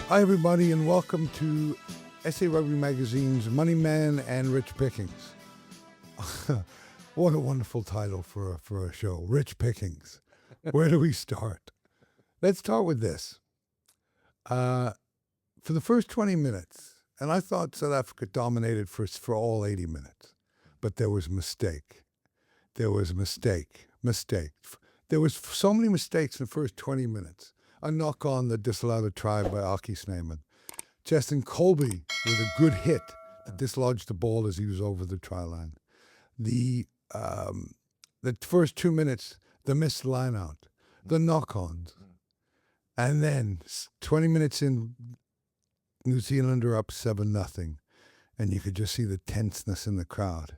Hi, everybody, and welcome to SA Rugby Magazine's Money Man and Rich Pickings. What a wonderful title for a show, Rich Pickings. Where do we start? Let's start with this. For the first 20 minutes, and I thought South Africa dominated for all 80 minutes, but there was a mistake. There was a mistake. There was so many mistakes in the first 20 minutes. A knock on that disallowed a try by Aki Snyman. Justin Colby with a good hit that dislodged the ball as he was over the try line. The first 2 minutes, the missed line out, the knock-ons. And then 20 minutes in, New Zealand are up 7-0. And you could just see the tenseness in the crowd.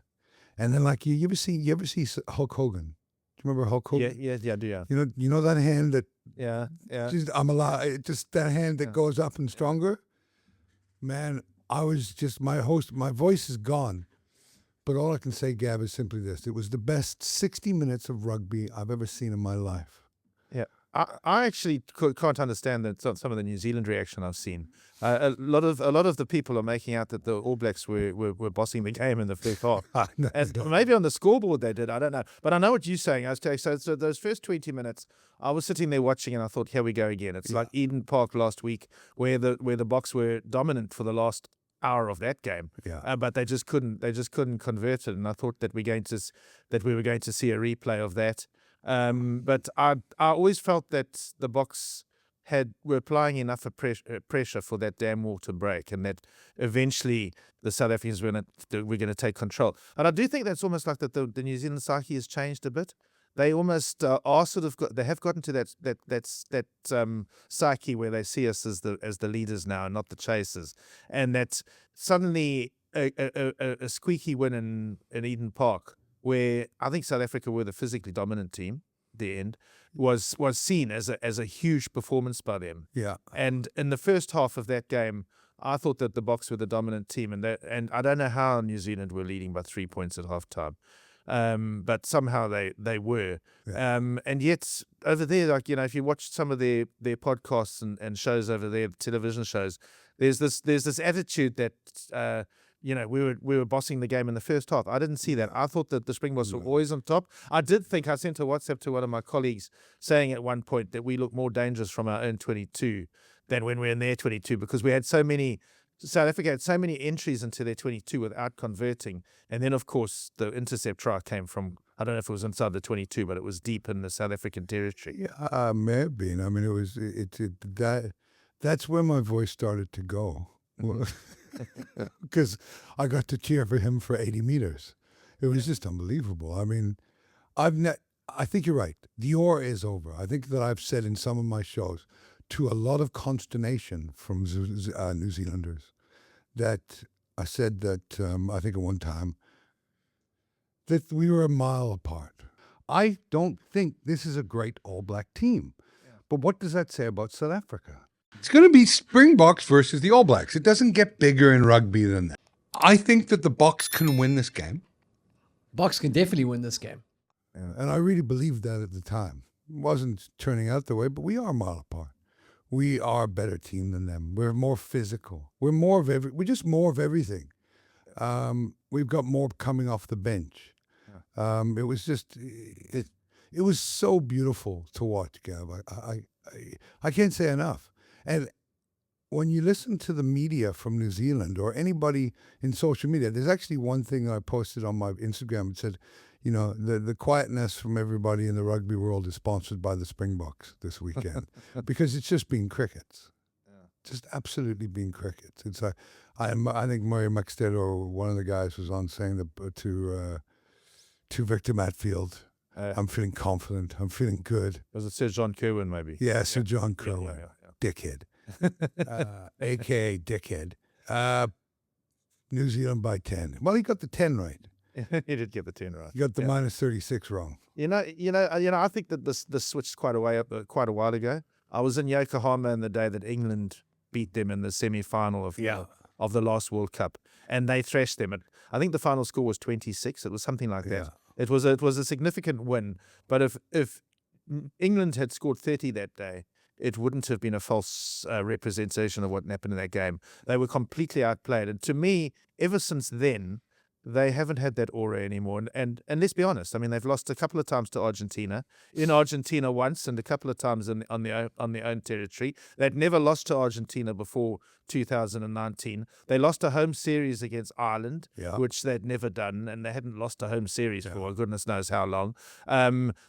And then like you ever see Hulk Hogan? Do you remember Hulk Hogan? Yeah, I do. Yeah. You know that hand that Yeah. I'm alive. Just that hand that goes up and stronger. Man, I was just my voice is gone. But all I can say, Gav, is simply this: it was the best 60 minutes of rugby I've ever seen in my life. Yeah. I actually can't understand some of the New Zealand reaction I've seen. A lot of the people are making out that the All Blacks were bossing the game in the first half. And maybe on the scoreboard they did, I don't know. But I know what you're saying. So those first 20 minutes, I was sitting there watching and I thought, here we go again. It's like Eden Park last week where the Boks were dominant for the last hour of that game. But they just couldn't convert it. And I thought that we were going to see a replay of that. But I always felt that the Boks were applying enough of pressure for that damn wall to break, and that eventually the South Africans were going to take control. And I do think that's almost like that the New Zealand psyche has changed a bit. They almost are sort of they have gotten to that psyche where they see us as the leaders now and not the chasers, and that suddenly a squeaky win in Eden Park, where I think South Africa were the physically dominant team, the end, was seen as a huge performance by them. Yeah. And in the first half of that game, I thought that the Boks were the dominant team, and I don't know how New Zealand were leading by 3 points at halftime. But somehow they were. Yeah. And yet over there, like, if you watch some of their podcasts and shows over there, television shows, there's this attitude that we were bossing the game in the first half. I didn't see that. I thought that the Springboks were always on top. I did think, I sent a WhatsApp to one of my colleagues saying at one point that we look more dangerous from our own 22 than when we're in their 22, because we had South Africa had so many entries into their 22 without converting. And then, of course, the intercept try came from, I don't know if it was inside the 22, but it was deep in the South African territory. Yeah, may have been. I mean, that's where my voice started to go. Because I got to cheer for him for 80 meters. It was just unbelievable. I mean, I think you're right. The war is over. I think that I've said in some of my shows, to a lot of consternation from New Zealanders, that I said that I think at one time that we were a mile apart. I don't think this is a great All Black team. Yeah. But what does that say about South Africa? It's going to be Springboks versus the All Blacks. It doesn't get bigger in rugby than that. I think that the Boks can win this game. Boks can definitely win this game. Yeah, and I really believed that at the time. It wasn't turning out the way, but we are a mile apart. We are a better team than them. We're more physical. We're just more of everything. We've got more coming off the bench. It was just, it was so beautiful to watch, Gav. I can't say enough. And when you listen to the media from New Zealand or anybody in social media, there's actually one thing I posted on my Instagram. It said, the quietness from everybody in the rugby world is sponsored by the Springboks this weekend because it's just been crickets. Yeah. Just absolutely been crickets. It's I think Murray McStead, one of the guys, was on saying to Victor Matfield, I'm feeling confident. I'm feeling good. Was it Sir John Kerwin, maybe? Yeah, Sir John Kerwin. Yeah. Dickhead. A.K.A. Dickhead. New Zealand by 10. Well, he got the 10 right. He did get the 10 right. You got the minus 36 wrong. I think that this switched quite a while ago. I was in Yokohama in the day that England beat them in the semi-final of the last World Cup, and they thrashed them. I think the final score was 26. It was something like that. It was a significant win. But if England had scored 30 that day, it wouldn't have been a false representation of what happened in that game. They were completely outplayed. And to me, ever since then, they haven't had that aura anymore. And let's be honest, I mean, they've lost a couple of times to Argentina, in Argentina once, and a couple of times on their own territory. They'd never lost to Argentina before 2019. They lost a home series against Ireland, which they'd never done, and they hadn't lost a home series for goodness knows how long.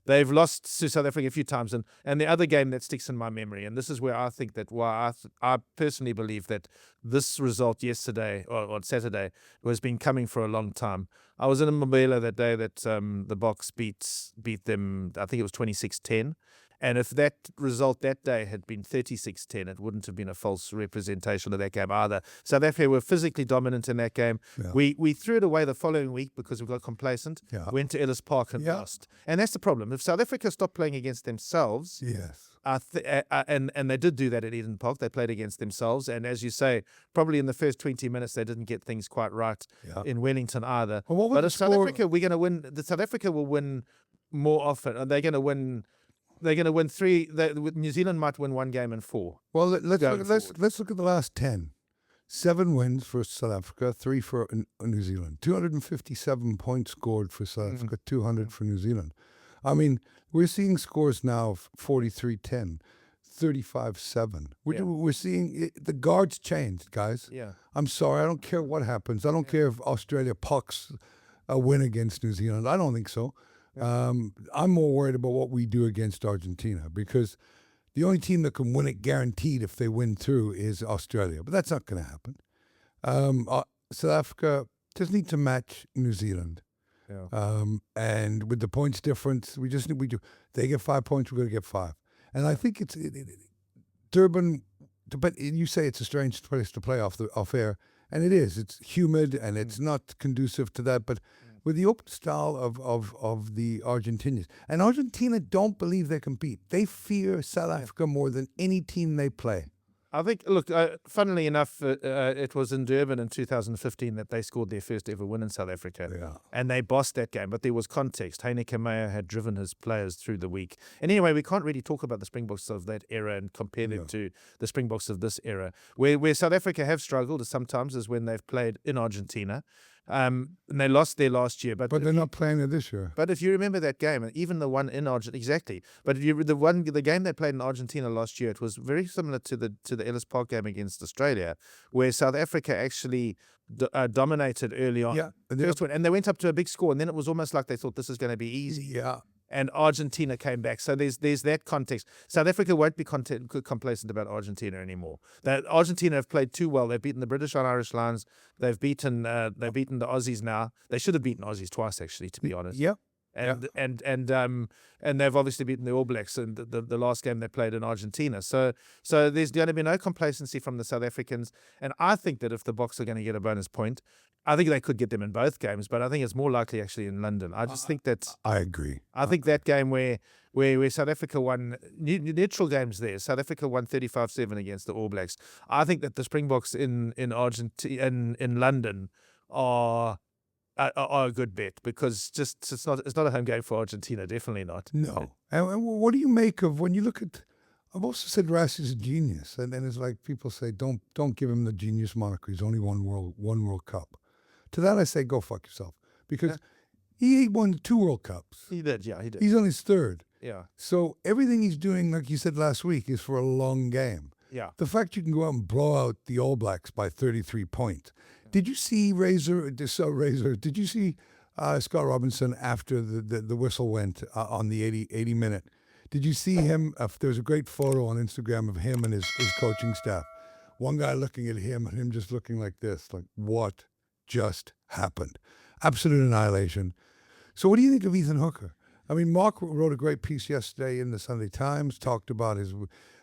They've lost to South Africa a few times, and the other game that sticks in my memory, and this is where I think that I personally believe that this result yesterday or on Saturday has been coming for a long time. I was in Mobile that day that the Boks beat them. I think it was 26-10. And if that result that day had been 36-10, it wouldn't have been a false representation of that game either. South Africa were physically dominant in that game. Yeah. We threw it away the following week because we got complacent, went to Ellis Park and lost. And that's the problem. If South Africa stopped playing against themselves, and they did do that at Eden Park, they played against themselves. And as you say, probably in the first 20 minutes, they didn't get things quite right in Wellington either. Well, but if South Africa, we're going to win, South Africa will win more often. Are they going to win? They're going to win 3. New Zealand might win 1 game in 4. Well, let's look at the last 10. 7 wins for South Africa, 3 for New Zealand. 257 points scored for South Africa, 200 for New Zealand. I mean, we're seeing scores now of 43-10, 35-7. We're seeing the guards changed, guys. Yeah. I'm sorry. I don't care what happens. I don't care if Australia pucks a win against New Zealand. I don't think so. I'm more worried about what we do against Argentina, because the only team that can win it guaranteed if they win through is Australia. But that's not going to happen. South Africa just need to match New Zealand. Yeah. And with the points difference, we do. They get 5 points, we're going to get 5. And I think Durban, but you say it's a strange place to play off air, and it is. It's humid and it's not conducive to that, but with the open style of the Argentinians. And Argentina don't believe they compete. They fear South Africa more than any team they play. I think, look, funnily enough, it was in Durban in 2015 that they scored their first ever win in South Africa. Yeah. And they bossed that game, but there was context. Heineke Meyer had driven his players through the week. And anyway, we can't really talk about the Springboks of that era and compare them to the Springboks of this era. Where South Africa have struggled sometimes is when they've played in Argentina. And they lost there last year, but they're not playing it this year. But if you remember that game, even the one in Argentina, exactly. But the game they played in Argentina last year, it was very similar to the Ellis Park game against Australia, where South Africa actually dominated early on. Yeah, and they went up to a big score, and then it was almost like they thought this is going to be easy. Yeah. And Argentina came back. So there's that context. South Africa won't be complacent about Argentina anymore. That Argentina have played too well. They've beaten the British on Irish Lions. They've beaten the Aussies now. They should have beaten Aussies twice, actually, to be honest. Yeah. And they've obviously beaten the All Blacks in the last game they played in Argentina. So there's going to be no complacency from the South Africans. And I think that if the Boks are going to get a bonus point, I think they could get them in both games, but I think it's more likely actually in London. I just think that I agree. I think that game where South Africa won neutral games there. South Africa won 35-7 against the All Blacks. I think that the Springboks in Argentina in London are a good bet, because it's not a home game for Argentina. Definitely not. No. And what do you make of when you look at? I've also said Rassie's a genius, and it's like people say don't give him the genius moniker. He's only won World Cup. To that I say go fuck yourself, because he won 2 World Cups. He did. He's on his 3rd. Yeah. So everything he's doing, like you said last week, is for a long game. Yeah. The fact you can go out and blow out the All Blacks by 33 points. Did you see Razor? Did you see Scott Robinson after the whistle went on the 80 minute? Did you see him? There's a great photo on Instagram of him and his coaching staff. One guy looking at him and him just looking like this, like, what just happened? Absolute annihilation. So what do you think of Ethan Hooker? I mean, Mark wrote a great piece yesterday in the Sunday Times, talked about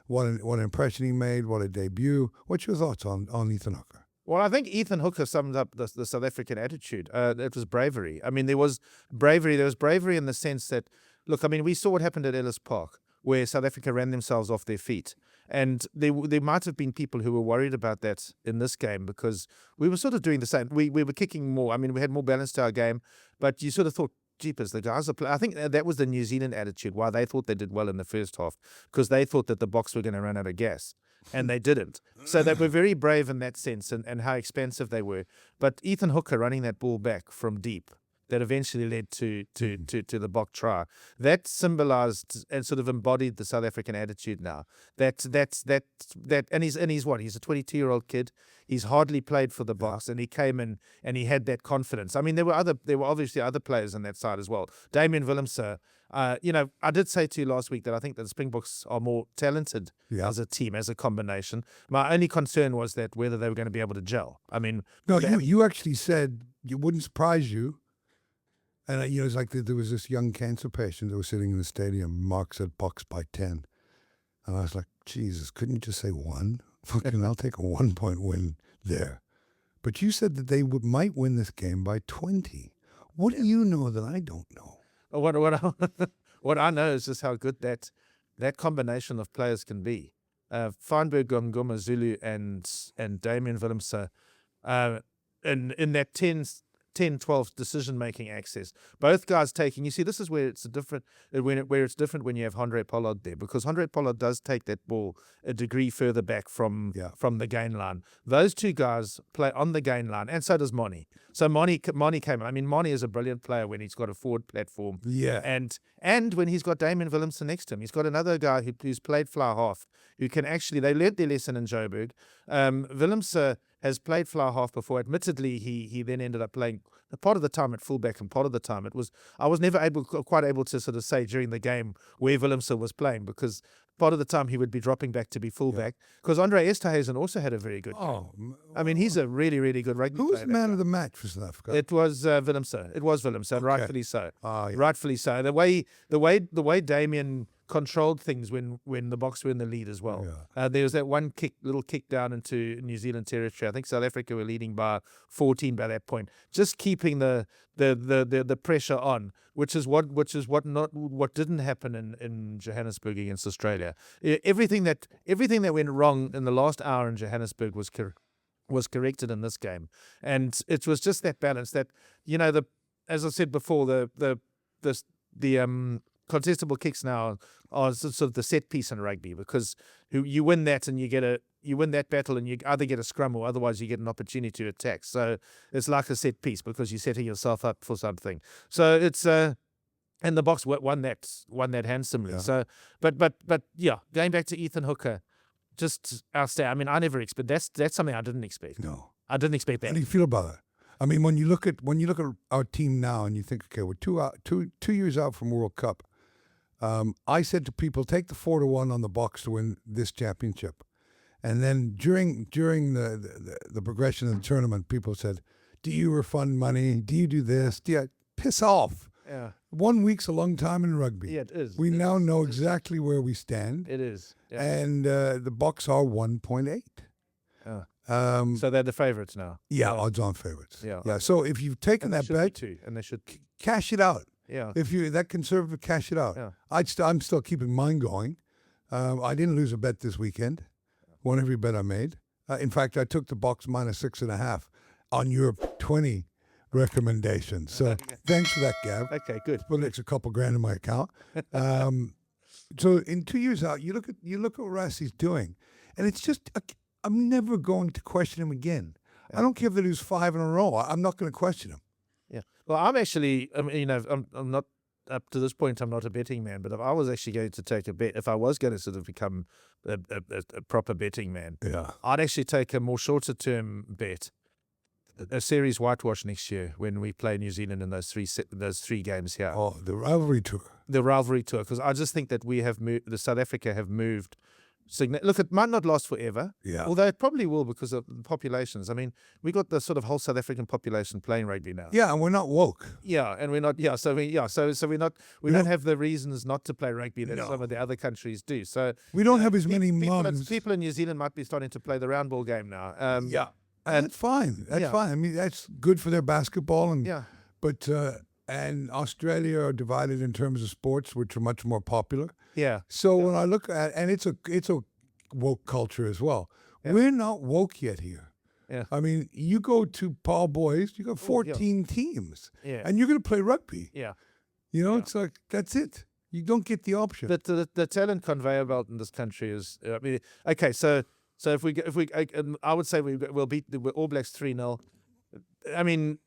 what an impression he made, what a debut. What's your thoughts on Ethan Hooker? Well, I think Ethan Hooker summed up the South African attitude. It was bravery. I mean, there was bravery. There was bravery in the sense that, look, I mean, we saw what happened at Ellis Park, where South Africa ran themselves off their feet. And there might have been people who were worried about that in this game, because we were sort of doing the same. We were kicking more. I mean, we had more balance to our game, but you sort of thought jeepers, the guys are I think that was the New Zealand attitude, why they thought they did well in the first half, because they thought that the Boks were going to run out of gas, and they didn't. So they were very brave in that sense, and how expansive they were. But Ethan Hooker running that ball back from deep, that eventually led to the Bok try, that symbolized and sort of embodied the South African attitude now. And he's what? He's a 22-year-old kid. He's hardly played for the Boks, and he came in and he had that confidence. I mean, there were obviously other players on that side as well. Damian Willemse, I did say to you last week that I think that the Springboks are more talented as a team, as a combination. My only concern was that whether they were going to be able to gel. I mean, no, you actually said it wouldn't surprise you. And, it's like there was this young cancer patient that was sitting in the stadium. Mark said Boks by 10. And I was like, Jesus, couldn't you just say 1? Fucking, I'll take a 1-point win there. But you said that they might win this game by 20. What do you know that I don't know? What I know is just how good that combination of players can be. Feinberg, Ngoma, Zulu, and Damian Willemse, in that 10-12 decision-making access. Both guys taking, you see, this is where it's different when you have Andre Pollard there, because Andre Pollard does take that ball a degree further back from the gain line. Those two guys play on the gain line, and so does Moni. So Moni came in. I mean, Moni is a brilliant player when he's got a forward platform. Yeah. And when he's got Damian Willemse next to him. He's got another guy who's played fly half, who can actually, they learned their lesson in Joburg. Willemse has played fly half before. Admittedly, he then ended up playing part of the time at fullback, and part of the time I was never quite able to sort of say during the game where Willemse was playing, because part of the time he would be dropping back to be fullback, because Andre Esterhuizen also had a very good game. I mean, he's a really, really good rugby player. Who was the man of the match for South Africa? It was Willemse. It was Willemse, and rightfully so. Yeah. Rightfully so. The way Damien controlled things when the Boks were in the lead as well. Yeah. There was that one little kick down into New Zealand territory. I think South Africa were leading by 14 by that point. Just keeping the pressure on, which is what didn't happen in Johannesburg against Australia. Everything that went wrong in the last hour in Johannesburg was corrected in this game, and it was just that balance that, as I said before, the contestable kicks now are sort of the set piece in rugby, because you win that and you win that battle, and you either get a scrum or otherwise you get an opportunity to attack. So it's like a set piece because you're setting yourself up for something. So it's and the Boks won that handsomely. Yeah. So but yeah, going back to Ethan Hooker, just outstanding. I mean, I never expect that's something I didn't expect. No, I didn't expect that. How do you feel about that? I mean, when you look at our team now and you think, okay, we're 2 years out from World Cup. I said to people, take the 4-1 on the Boks to win this championship. And then during the progression of the tournament, people said, do you refund money? Do you do this? Piss off. Yeah. 1 week's a long time in rugby. Yeah, it is. We now know exactly where we stand. It is. Yeah. And the Boks are 1.8. Yeah. So they're the favourites now. Yeah, odds-on favourites. Yeah. Yeah. So if you've taken that bet, too, and they should cash it out. Yeah. If you're that conservative, cash it out. Yeah. I'm still keeping mine going. I didn't lose a bet this weekend. Won every bet I made. In fact, I took the Boks minus 6.5 on your 20 recommendation. So thanks for that, Gav. Okay, good. Put an extra couple grand in my account. So in 2 years out, you look at what Rassie's doing, and it's just I'm never going to question him again. Yeah. I don't care if they lose 5 in a row. I'm not going to question him. Yeah. Well, I'm actually, I'm not, up to this point, I'm not a betting man, but if I was actually going to take a bet, if I was going to sort of become a proper betting man, I'd actually take a more shorter term bet, a series whitewash next year when we play New Zealand in those three games here. Oh, the rivalry tour. The rivalry tour, because I just think that we have the South Africa have moved. Look, it might not last forever. Yeah. Although it probably will because of the populations. I mean, we got the sort of whole South African population playing rugby now. Yeah, and we're not woke. Yeah, and we're not. Yeah, so we don't have the reasons not to play rugby that some of the other countries do. So we don't have as many moms. People in New Zealand might be starting to play the round ball game now. Yeah, and that's fine. That's fine. I mean, that's good for their basketball. And but and Australia are divided in terms of sports, which are much more popular. Yeah. So when I look at, and it's a woke culture as well. Yeah. We're not woke yet here. Yeah. I mean, you go to Paul Boys, you got 14 teams, Yeah. and you're going to play rugby. Yeah. You know, Yeah. it's like, that's it. You don't get the option. The talent conveyor belt in this country is. I mean, okay, so if we I would say we'll beat the All Blacks 3-0. I mean,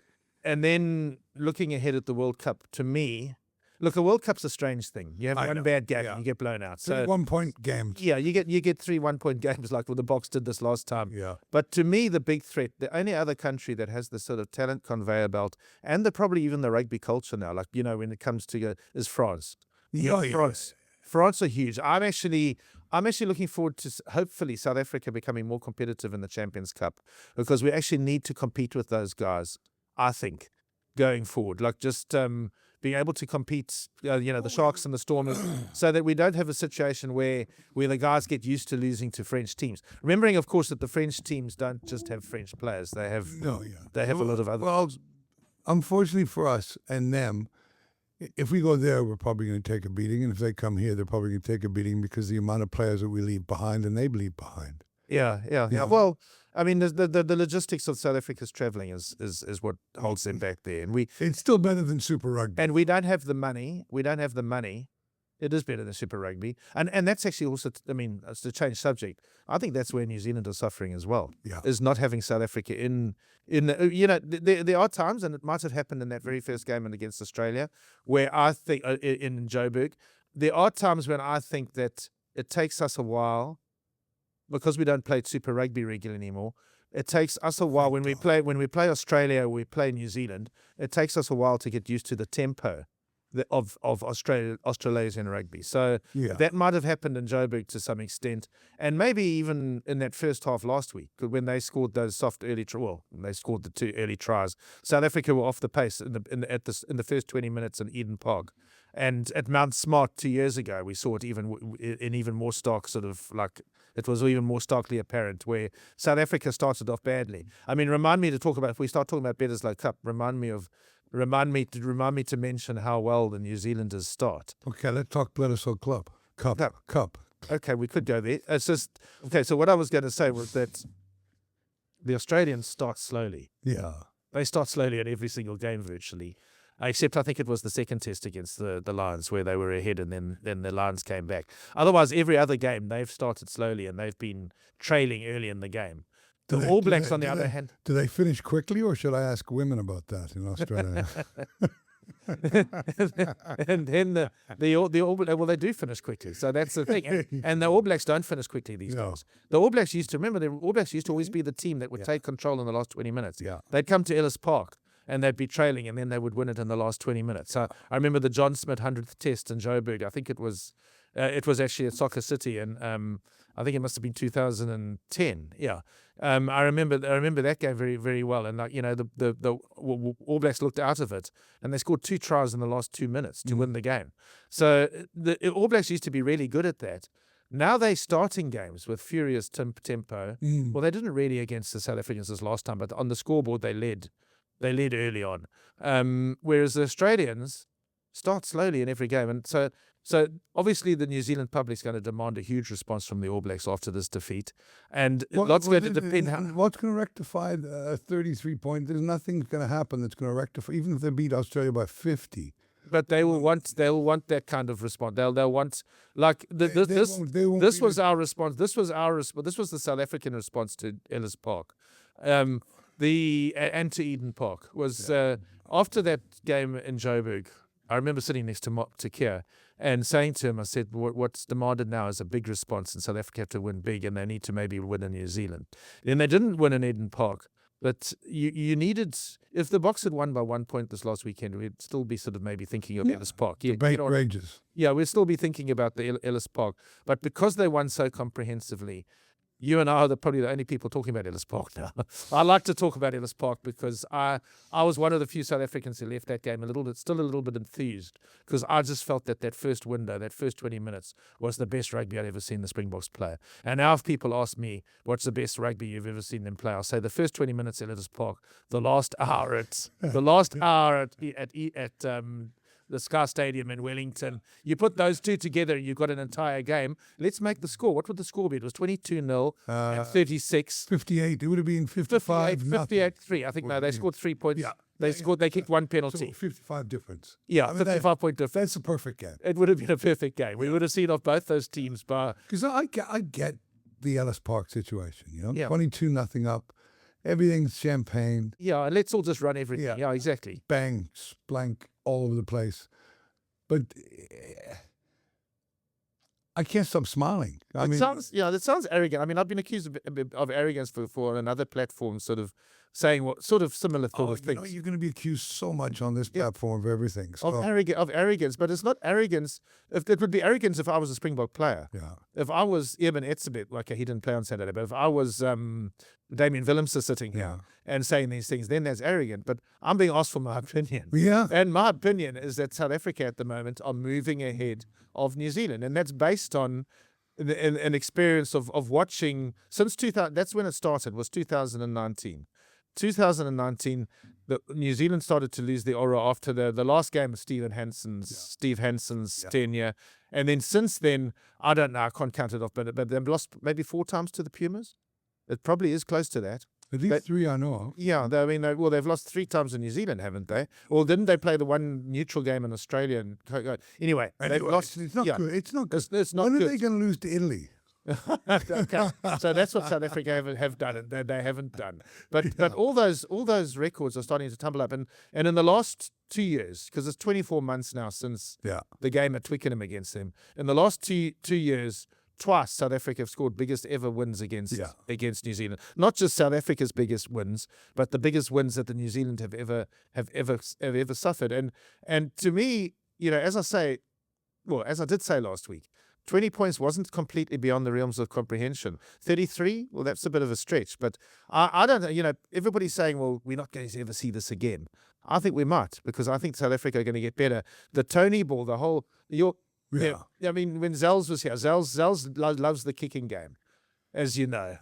and then looking ahead at the World Cup, to me, look, a World Cup's a strange thing. You have one bad game, and you get blown out. So 1-point games. yeah, you get 3 1-point games like the Boks did this last time. Yeah. But to me, the big threat, the only other country that has this sort of talent conveyor belt, and probably even the rugby culture now, like, you know, when it comes to is France. France are huge. I'm actually looking forward to hopefully South Africa becoming more competitive in the Champions Cup, because we actually need to compete with those guys, I think, going forward. Like just being able to compete, the Sharks and the Stormers, so that we don't have a situation where the guys get used to losing to French teams. Remembering, of course, that the French teams don't just have French players. They have they have a lot of other. Well, unfortunately for us and them, if we go there, we're probably going to take a beating. And if they come here, they're probably going to take a beating because the amount of players that we leave behind and they leave behind. Yeah. Well, I mean, the logistics of South Africa's travelling is what holds them back there, and it's still better than Super Rugby. And we don't have the money. It is better than Super Rugby, and that's actually also. I mean, to change subject, I think that's where New Zealand is suffering as well. Yeah. Is not having South Africa in there are times, and it might have happened in that very first game against Australia, where I think in Joburg, there are times when I think that it takes us a while, because we don't play Super Rugby regularly anymore. It takes us a while when we play Australia, we play New Zealand. It takes us a while to get used to the tempo of Australasian rugby. So that might have happened in Joburg to some extent, and maybe even in that first half last week when they scored those soft early they scored the 2 early tries. South Africa were off the pace in the first 20 minutes in Eden Park. And at Mount Smart 2 years ago, we saw it even more stark, sort of like it was even more starkly apparent, where South Africa started off badly. I mean, if we start talking about Bledisloe Cup, remind me to mention how well the New Zealanders start. Okay, let's talk Bledisloe Cup. Okay, we could go there. It's just okay. So what I was going to say was that the Australians start slowly. Yeah, they start slowly in every single game virtually. Except I think it was the second test against the Lions where they were ahead and then the Lions came back. Otherwise, every other game, they've started slowly and they've been trailing early in the game. The All Blacks, on the other hand... Do they finish quickly, or should I ask women about that in Australia? And then the All Blacks, well, they do finish quickly. So that's the thing. And the All Blacks don't finish quickly these days. The All Blacks used to always be the team that would take control in the last 20 minutes. Yeah. They'd come to Ellis Park and they'd be trailing, and then they would win it in the last 20 minutes. So I remember the John Smith 100th Test in Joburg. I think it was actually at Soccer City, and I think it must have been 2010. Yeah, I remember that game very, very well. And the All Blacks looked out of it, and they scored 2 tries in the last 2 minutes to win the game. So the All Blacks used to be really good at that. Now they're starting games with furious tempo. Well, they didn't really against the South Africans this last time, but on the scoreboard they led. They led early on, whereas the Australians start slowly in every game. And so obviously the New Zealand public's going to demand a huge response from the All Blacks after this defeat. And lots going to depend. What's going to rectify the 33-point? There's nothing going to happen that's going to rectify, even if they beat Australia by 50. But they'll want that kind of response. They'll want this was our response. This was the South African response to Ellis Park. And to Eden Park was after that game in Joburg. I remember sitting next to Keir and saying to him, I said, what's demanded now is a big response, and South Africa have to win big, and they need to maybe win in New Zealand. Then they didn't win in Eden Park, but you needed, if the Boks had won by 1 point this last weekend, we'd still be sort of maybe thinking of Ellis Park. Debate rages. Yeah, we'd still be thinking about the Ellis Park. But because they won so comprehensively, you and I are probably the only people talking about Ellis Park now. I like to talk about Ellis Park because I was one of the few South Africans who left that game still a little bit enthused, because I just felt that first window, that first 20 minutes was the best rugby I'd ever seen the Springboks play. And now if people ask me, what's the best rugby you've ever seen them play, I'll say the first 20 minutes at Ellis Park, the last hour at the Sky Stadium in Wellington. You put those two together, you've got an entire game. Let's make the score. What would the score be? It was 22-0 and 36. 58. It would have been 55. 58-3. I think, no, they scored 3 points. Yeah. They kicked one penalty. So 55 difference. Yeah, I mean, 55-point difference. That's a perfect game. It would have been a perfect game. We would have seen off both those teams by... Because I get the Ellis Park situation, Yeah. 22-0 up. Everything's champagne. Yeah, and let's all just run everything. Yeah, exactly. Bang, blank, all over the place. But I can't stop smiling. That sounds arrogant. I mean, I've been accused of arrogance for another platform, sort of saying what sort of similar sort of things. You're going to be accused so much on this platform of everything. So. Of arrogance, but it's not arrogance. If it would be arrogance if I was a Springbok player. Yeah. If I was Eben Etzebeth, okay, he didn't play on Saturday, but if I was Damien Willemse sitting here and saying these things, then that's arrogant. But I'm being asked for my opinion. Yeah. And my opinion is that South Africa at the moment are moving ahead of New Zealand. And that's based on an experience of watching since 2000. That's when it started, was 2019. 2019, New Zealand started to lose the aura after the last game of Steve Hansen's tenure. And then since then, I don't know, I can't count it off, but they've lost maybe 4 times to the Pumas. It probably is close to that. At least 3 I know of. Yeah, they've lost 3 times in New Zealand, haven't they? Or didn't they play the one neutral game in Australia? Anyway, they've lost. It's not good. It's not good. It's not when good. Are they going to lose to Italy? Okay. So that's what South Africa have done, and they haven't done. But all those records are starting to tumble up, and in the last 2 years, because it's 24 months now since the game at Twickenham against them. In the last two years, twice South Africa have scored biggest ever wins against New Zealand. Not just South Africa's biggest wins, but the biggest wins that the New Zealand have ever suffered. And to me, as I did say last week, 20 points wasn't completely beyond the realms of comprehension. 33, well, that's a bit of a stretch. But I don't know, everybody's saying, well, we're not going to ever see this again. I think we might, because I think South Africa are going to get better. The Tony ball, I mean, when Zels was here, Zels loves the kicking game, as you know.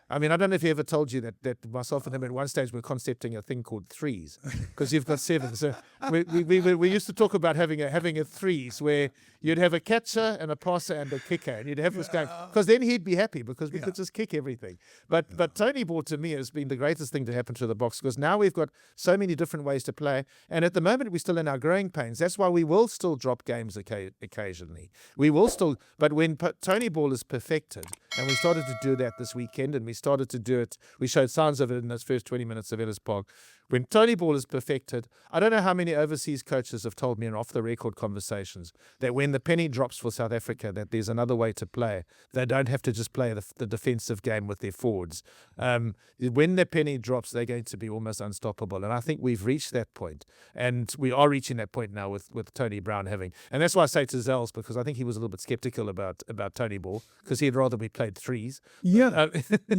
I mean, I don't know if he ever told you that myself and him at one stage were concepting a thing called threes, because you've got 7. So we used to talk about having a threes where you'd have a catcher and a passer and a kicker, and you'd have this game, because then he'd be happy because we could just kick everything. But Tony Ball to me has been the greatest thing to happen to the Boks, because now we've got so many different ways to play, and at the moment we're still in our growing pains. That's why we will still drop games occasionally. We will still, but when Tony Ball is perfected, and we started to do that this weekend, and we started to do it. We showed signs of it in those first 20 minutes of Ellis Park. When Tony Ball is perfected, I don't know how many overseas coaches have told me in off-the-record conversations that when the penny drops for South Africa, that there's another way to play. They don't have to just play the defensive game with their forwards. When the penny drops, they're going to be almost unstoppable. And I think we've reached that point. And we are reaching that point now with Tony Brown having. And that's why I say to Zels, because I think he was a little bit skeptical about Tony Ball, because he'd rather we played threes. Yeah,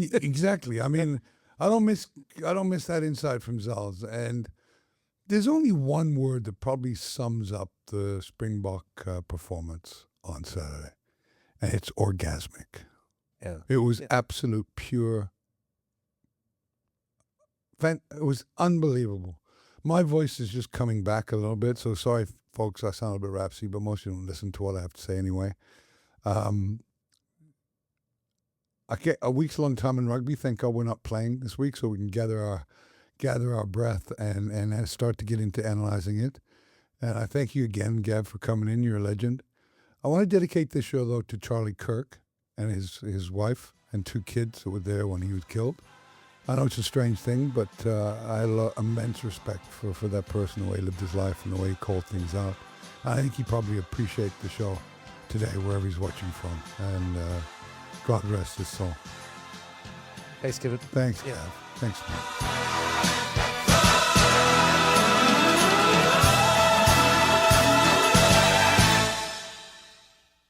exactly. I mean, I don't miss that insight from Zals. And there's only one word that probably sums up the Springbok performance on Saturday, and it's orgasmic. Yeah. It was absolute pure. It was unbelievable. My voice is just coming back a little bit, so sorry, folks, I sound a bit rapsy, but most of you don't listen to what I have to say anyway. A week's long time in rugby. Thank God we're not playing this week, so we can gather our breath and start to get into analyzing it. And I thank you again, Gav, for coming in. You're a legend. I want to dedicate this show, though, to Charlie Kirk and his wife and 2 kids that were there when he was killed. I know it's a strange thing, but I have immense respect for that person, the way he lived his life and the way he called things out. I think he probably appreciates the show today, wherever he's watching from. And God rest his soul. Thanks, Gavin. Thanks, Yeah. Gav. Thanks, man.